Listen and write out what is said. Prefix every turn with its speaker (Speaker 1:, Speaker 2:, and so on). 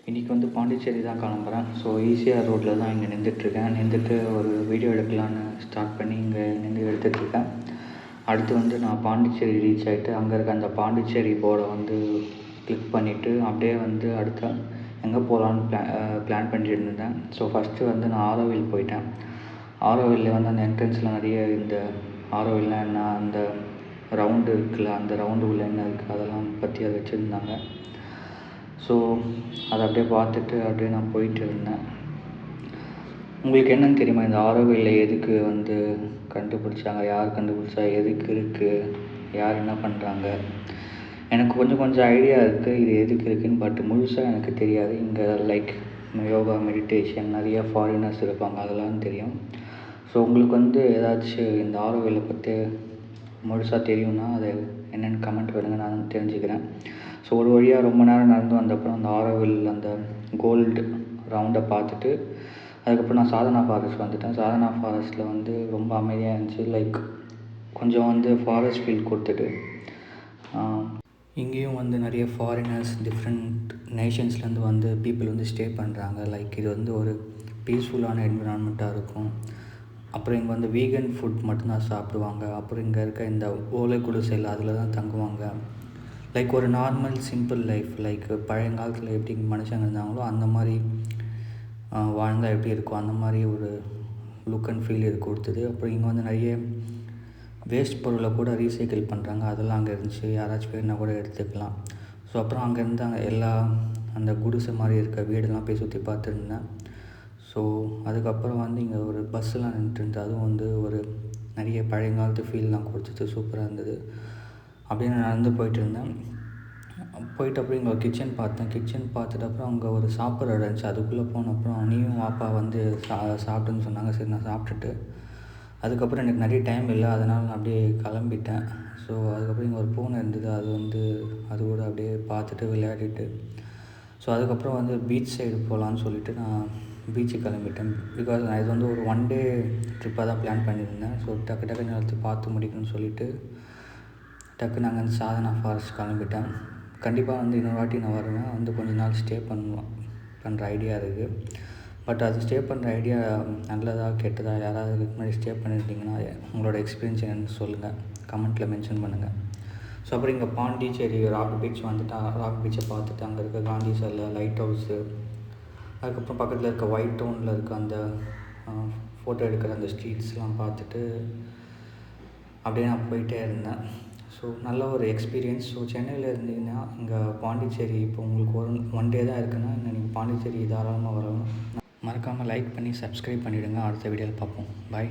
Speaker 1: இன்றைக்கி வந்து பாண்டிச்சேரி தான் கிளம்புறேன். ஸோ ஈசிஆர் ரோட்டில் தான் இங்கே நின்றுட்டுருக்கேன். நின்றுட்டு ஒரு வீடியோ எடுக்கலான்னு ஸ்டார்ட் பண்ணி இங்கே நின்று எடுத்துகிட்ருக்கேன். அடுத்து வந்து நான் பாண்டிச்சேரி ரீச் ஆகிட்டு அங்கே இருக்க அந்த பாண்டிச்சேரி போர்டை வந்து கிளிக் பண்ணிவிட்டு அப்படியே வந்து அடுத்த எங்கே போகலான்னு பிளான் பண்ணிட்டு இருந்தேன். ஸோ ஃபஸ்ட்டு வந்து நான் ஆரோவில் போயிட்டேன். ஆரோவில்ல வந்து அந்த என்ட்ரன்ஸில் நிறைய இந்த ஆரோவில்னால் என்ன, அந்த ரவுண்டு இருக்குல்ல, அந்த ரவுண்டு உள்ள என்ன இருக்குது அதெல்லாம் பற்றி அதை வச்சுருந்தாங்க. ஸோ அதை அப்படியே பார்த்துட்டு அப்படியே நான் போயிட்டு இருந்தேன். உங்களுக்கு என்னென்னு தெரியுமா, இந்த ஆரோவில்ல எதுக்கு வந்து கண்டுபிடிச்சாங்க, யார் கண்டுபிடிச்சா, எதுக்கு இருக்குது, யார் என்ன பண்ணுறாங்க? எனக்கு கொஞ்சம் ஐடியா இருக்குது இது எதுக்கு இருக்குதுன்னு. பட் முழுசாக எனக்கு தெரியாது. இங்கே லைக் யோகா, மெடிடேஷன், நிறைய ஃபாரினர்ஸ் இருப்பாங்க, அதெல்லாம் தெரியும். ஸோ உங்களுக்கு வந்து ஏதாச்சும் இந்த ஆரோவில்லை பற்றி முழுசாக தெரியும்னா அதை என்னென்னு கமெண்ட் பண்ணுங்கள், நான் தெரிஞ்சுக்கிறேன். ஸோ ஒரு வழியாக ரொம்ப நேரம் நடந்து வந்தப்பறம் அந்த ஆரோவில் அந்த கோல்டு ரவுண்டை பார்த்துட்டு அதுக்கப்புறம் நான் சாதனா ஃபாரஸ்ட் வந்துட்டேன். சாதனா ஃபாரஸ்ட்டில் வந்து ரொம்ப அமைதியாக இருந்துச்சு. லைக் கொஞ்சம் வந்து ஃபாரஸ்ட் ஃபீல் கொடுத்துட்டு இங்கேயும் வந்து நிறைய ஃபாரினர்ஸ், டிஃப்ரெண்ட் நேஷன்ஸ்லேருந்து வந்து பீப்புள் வந்து ஸ்டே பண்ணுறாங்க. லைக் இது வந்து ஒரு பீஸ்ஃபுல்லான என்விரான்மெண்ட்டாக இருக்கும். அப்புறம் இங்கே வந்து வீகன் ஃபுட் மட்டும்தான் சாப்பிடுவாங்க. அப்புறம் இங்கே இருக்க இந்த ஓலை குடிசையில் அதில் தான் தங்குவாங்க. லைக் ஒரு நார்மல் சிம்பிள் லைஃப், லைக் பழையங்காலத்தில் எப்படி மனுஷங்க இருந்தாங்களோ அந்த மாதிரி வாழ்ந்தால் எப்படி இருக்கும் அந்த மாதிரி ஒரு லுக் அண்ட் ஃபீல் இது கொடுத்தது. அப்புறம் இங்கே வந்து நிறைய வேஸ்ட் பொருளை கூட ரீசைக்கிள் பண்ணுறாங்க, அதெல்லாம் அங்கே இருந்துச்சு. யாராச்சும் வேணுன்னா கூட எடுத்துக்கலாம். ஸோ அப்புறம் அங்கே இருந்தாங்க எல்லா அந்த குடிசை மாதிரி இருக்க வீடெல்லாம் போய் சுற்றி பார்த்துருந்தேன். ஸோ அதுக்கப்புறம் வந்து இங்கே ஒரு பஸ்ஸெலாம் நின்றுட்டு அதுவும் வந்து ஒரு நிறைய பழையங்காலத்து ஃபீல்லாம் கொடுத்துட்டு சூப்பராக இருந்தது. அப்படியே நான் நடந்து போயிட்டு இருந்தேன். போயிட்டு அப்புறம் இங்கே ஒரு கிச்சன் பார்த்தேன். கிச்சன் பார்த்துட்டு அப்புறம் அங்கே ஒரு சாப்பிட்ற இடம் இருந்துச்சு. அதுக்குள்ளே போன அப்புறம் நீயும் வாப்பா வந்து சாப்பிட்டுன்னு சொன்னாங்க. சரி நான் சாப்பிட்டுட்டு அதுக்கப்புறம் எனக்கு நிறைய டைம் இல்லை, அதனால் நான் அப்படியே கிளம்பிட்டேன். ஸோ அதுக்கப்புறம் இங்கே ஒரு பூனை இருந்தது, அது கூட அப்படியே பார்த்துட்டு விளையாடிட்டு ஸோ அதுக்கப்புறம் வந்து பீச் சைடு போகலான்னு சொல்லிவிட்டு நான் பீச்சுக்கு கிளம்பிட்டேன். பிகாஸ் நான் இது வந்து ஒரு 1 டே ட்ரிப்பாக தான் பிளான் பண்ணியிருந்தேன். ஸோ டக்கு நேரத்தை பார்த்து முடிக்கணும்னு சொல்லிவிட்டு டக்குன்னு அங்கே வந்து சாதனா ஃபாரஸ்ட் கிளம்பிட்டேன். கண்டிப்பாக வந்து இன்னொரு வாட்டி நான் வருவேன், வந்து கொஞ்ச நாள் ஸ்டே பண்ணுற ஐடியா இருக்குது. பட் அது ஸ்டே பண்ணுற ஐடியா நல்லதா கெட்டதா, யாராவது இதுக்கு முன்னாடி ஸ்டே பண்ணியிருந்தீங்கன்னா உங்களோட எக்ஸ்பீரியன்ஸ் என்னென்னு சொல்லுங்கள், கமெண்ட்டில் மென்ஷன் பண்ணுங்கள். ஸோ அப்புறம் இங்கே பாண்டிச்சேரி ராக் பீச் வந்துட்டு ராக் பீச்சை பார்த்துட்டு அங்கே இருக்க காந்தி சிலை, லைட் ஹவுஸு, அதுக்கப்புறம் பக்கத்தில் இருக்க ஒயிட் டவுனில் இருக்க அந்த ஃபோட்டோ எடுக்கிற அந்த ஸ்ட்ரீட்ஸ்லாம் பார்த்துட்டு அப்படியே நான் போயிட்டே இருந்தேன். ஸோ நல்ல ஒரு எக்ஸ்பீரியன்ஸ். ஸோ சென்னையில் இருந்தீங்கன்னா இங்கே பாண்டிச்சேரி இப்போ உங்களுக்கு ஒரு 1 டே தான் இருக்குன்னா நீங்கள் பாண்டிச்சேரி தாராளமாக வரலாம். மறக்காமல் லைக் பண்ணி சப்ஸ்கிரைப் பண்ணிவிடுங்க. அடுத்த வீடியோவில் பார்ப்போம். பாய்.